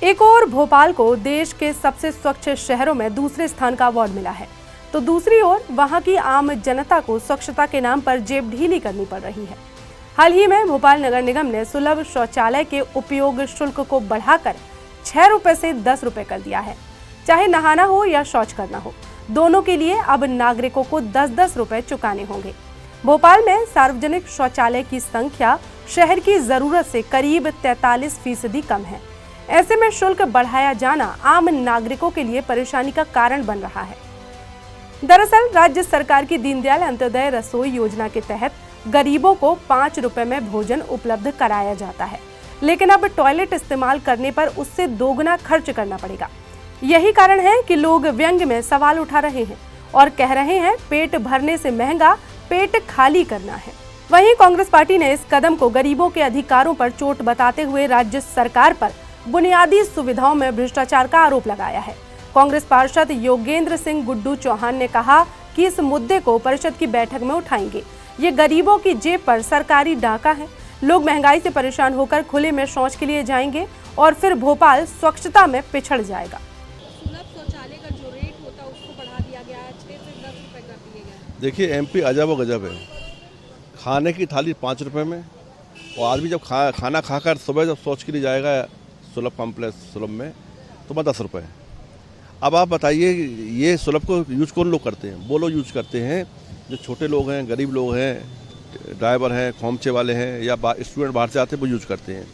एक और भोपाल को देश के सबसे स्वच्छ शहरों में दूसरे स्थान का अवार्ड मिला है, तो दूसरी ओर वहां की आम जनता को स्वच्छता के नाम पर जेब ढीली करनी पड़ रही है। हाल ही में भोपाल नगर निगम ने सुलभ शौचालय के उपयोग शुल्क को बढ़ाकर 6 रुपए से 10 रुपए कर दिया है। चाहे नहाना हो या शौच करना हो, दोनों के लिए अब नागरिकों को 10-10 रुपए चुकाने होंगे। भोपाल में सार्वजनिक शौचालय की संख्या शहर की जरूरत से करीब 43% कम है। ऐसे में शुल्क बढ़ाया जाना आम नागरिकों के लिए परेशानी का कारण बन रहा है। दरअसल राज्य सरकार की दीनदयाल अंत्योदय रसोई योजना के तहत गरीबों को 5 रुपए में भोजन उपलब्ध कराया जाता है, लेकिन अब टॉयलेट इस्तेमाल करने पर उससे दोगुना खर्च करना पड़ेगा। यही कारण है कि लोग व्यंग्य में सवाल उठा रहे हैं और कह रहे हैं पेट भरने से महंगा पेट खाली करना है। वहीं कांग्रेस पार्टी ने इस कदम को गरीबों के अधिकारों पर चोट बताते हुए राज्य सरकार पर बुनियादी सुविधाओं में भ्रष्टाचार का आरोप लगाया है। कांग्रेस पार्षद योगेंद्र सिंह गुड्डू चौहान ने कहा कि इस मुद्दे को परिषद की बैठक में उठाएंगे। ये गरीबों की जेब पर सरकारी डाका है। लोग महंगाई से परेशान होकर खुले में शौच के लिए जाएंगे और फिर भोपाल स्वच्छता में पिछड़ जाएगा। सुलभ शौचालय का जो रेट होता है उसको बढ़ा दिया गया है, 6 से 10 रुपए कर दिए गए हैं। देखिए एमपी अजब व गजब है। खाने की थाली 5 रुपए में, और आदमी जब खाना खाकर सुबह जब शौच के लिए जाएगा सुलभ कॉम्प्लेक्स सुलभ में तो 10 रुपये। अब आप बताइए ये सुलभ को यूज कौन लोग करते हैं? वो लोग यूज करते हैं जो छोटे लोग हैं, गरीब लोग हैं, ड्राइवर हैं, खोमचे वाले हैं या स्टूडेंट बाहर से आते हैं, वो यूज करते हैं।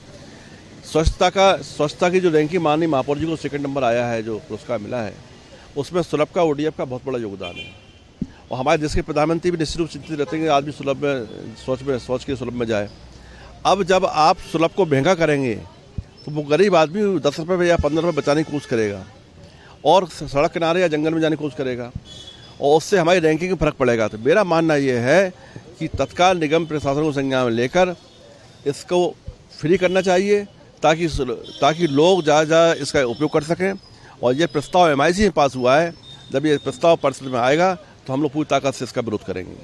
स्वच्छता की जो रैंकिंग माननीय महापौर जी को 2nd नंबर आया है, जो पुरस्कार मिला है, उसमें सुलभ का ODF का बहुत बड़ा योगदान है। और हमारे देश के प्रधानमंत्री भी निश्चित रूप से चिंतित रहते हैं कि आदमी सुलभ में शौच के सुलभ में जाए। अब जब आप सुलभ को महंगा करेंगे तो वो गरीब आदमी 10 रुपये या 15 रुपये बचाने की कोशिश करेगा और सड़क किनारे या जंगल में जाने की कोशिश करेगा, और उससे हमारी रैंकिंग में फर्क पड़ेगा। तो मेरा मानना ये है कि तत्काल निगम प्रशासन को संज्ञान में लेकर इसको फ्री करना चाहिए ताकि लोग ज़्यादा इसका उपयोग कर सकें। और ये प्रस्ताव MIC में पास हुआ है। जब ये प्रस्ताव परिषद में आएगा तो हम लोग पूरी ताकत से इसका विरोध करेंगे।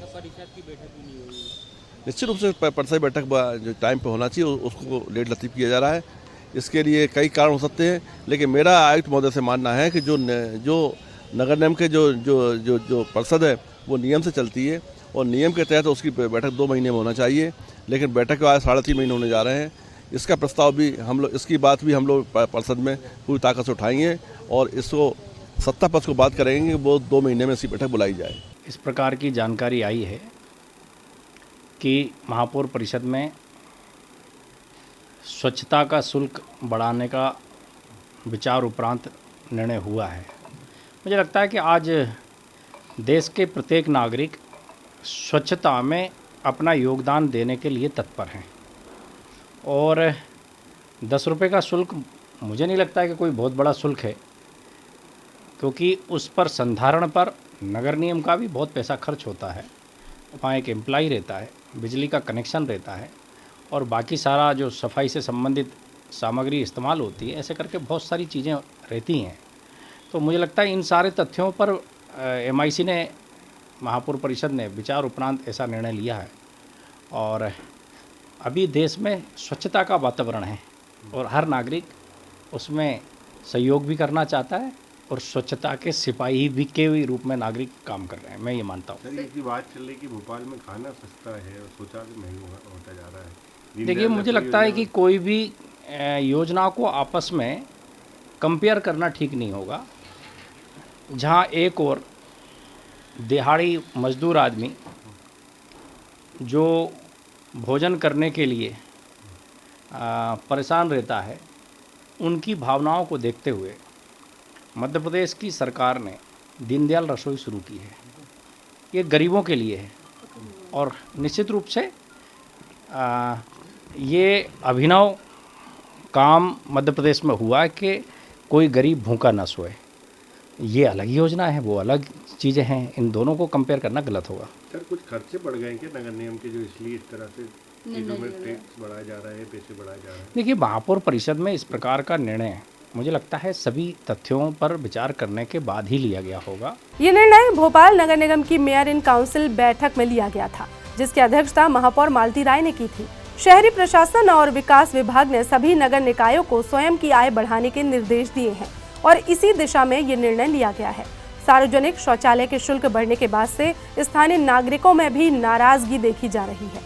निश्चित रूप से परिषद बैठक जो टाइम पे होना चाहिए उसको लेट लतीफ़ किया जा रहा है। इसके लिए कई कारण हो सकते हैं, लेकिन मेरा आयुक्त महोदय से मानना है कि जो नगर निगम के जो परिषद है वो नियम से चलती है और नियम के तहत उसकी बैठक 2 महीने में होना चाहिए, लेकिन बैठक के बाद 3.5 महीने होने जा रहे हैं। इसका प्रस्ताव भी हम लोग, इसकी बात भी हम लोग परिषद में पूरी ताकत से उठाएंगे और इसको सत्ता पक्ष को बात करेंगे कि वो 2 महीने में इसकी बैठक बुलाई जाए। इस प्रकार की जानकारी आई है कि महापौर परिषद में स्वच्छता का शुल्क बढ़ाने का विचार उपरांत निर्णय हुआ है। मुझे लगता है कि आज देश के प्रत्येक नागरिक स्वच्छता में अपना योगदान देने के लिए तत्पर हैं और 10 रुपये का शुल्क मुझे नहीं लगता है कि कोई बहुत बड़ा शुल्क है, क्योंकि उस पर संधारण पर नगर निगम का भी बहुत पैसा खर्च होता है। वहाँ एक एम्प्लॉय रहता है, बिजली का कनेक्शन रहता है और बाकी सारा जो सफाई से संबंधित सामग्री इस्तेमाल होती है, ऐसे करके बहुत सारी चीज़ें रहती हैं। तो मुझे लगता है इन सारे तथ्यों पर MIC ने, महापौर परिषद ने विचार उपरांत ऐसा निर्णय लिया है। और अभी देश में स्वच्छता का वातावरण है और हर नागरिक उसमें सहयोग भी करना चाहता है और स्वच्छता के सिपाही भी के रूप में नागरिक काम कर रहे हैं। मैं ये मानता हूँ। सर, की बात चल रही कि भोपाल में खाना सस्ता है और शौचालय महंगा होता जा रहा है। देखिए, मुझे लगता है कि कोई भी योजना को आपस में कंपेयर करना ठीक नहीं होगा। जहाँ एक और दिहाड़ी मजदूर आदमी जो भोजन करने के लिए परेशान रहता है, उनकी भावनाओं को देखते हुए मध्य प्रदेश की सरकार ने दीनदयाल रसोई शुरू की है। ये गरीबों के लिए है और निश्चित रूप से ये अभिनव काम मध्य प्रदेश में हुआ कि कोई गरीब भूखा न सोए। ये अलग योजना है, वो अलग चीज़ें हैं। इन दोनों को कंपेयर करना गलत होगा। सर, कुछ खर्चे बढ़ गए क्या नगर निगम के, जो इसलिए इस तरह से चीज़ों में टैक्स बढ़ाया जा रहा है, पैसे बढ़ाए जा रहे हैं? देखिए, महापौर परिषद में इस प्रकार का निर्णय मुझे लगता है सभी तथ्यों पर विचार करने के बाद ही लिया गया होगा। ये निर्णय भोपाल नगर निगम की मेयर इन काउंसिल बैठक में लिया गया था, जिसकी अध्यक्षता महापौर मालती राय ने की थी। शहरी प्रशासन और विकास विभाग ने सभी नगर निकायों को स्वयं की आय बढ़ाने के निर्देश दिए हैं और इसी दिशा में ये निर्णय लिया गया है। सार्वजनिक शौचालय के शुल्क बढ़ने के बाद से स्थानीय नागरिकों में भी नाराजगी देखी जा रही है।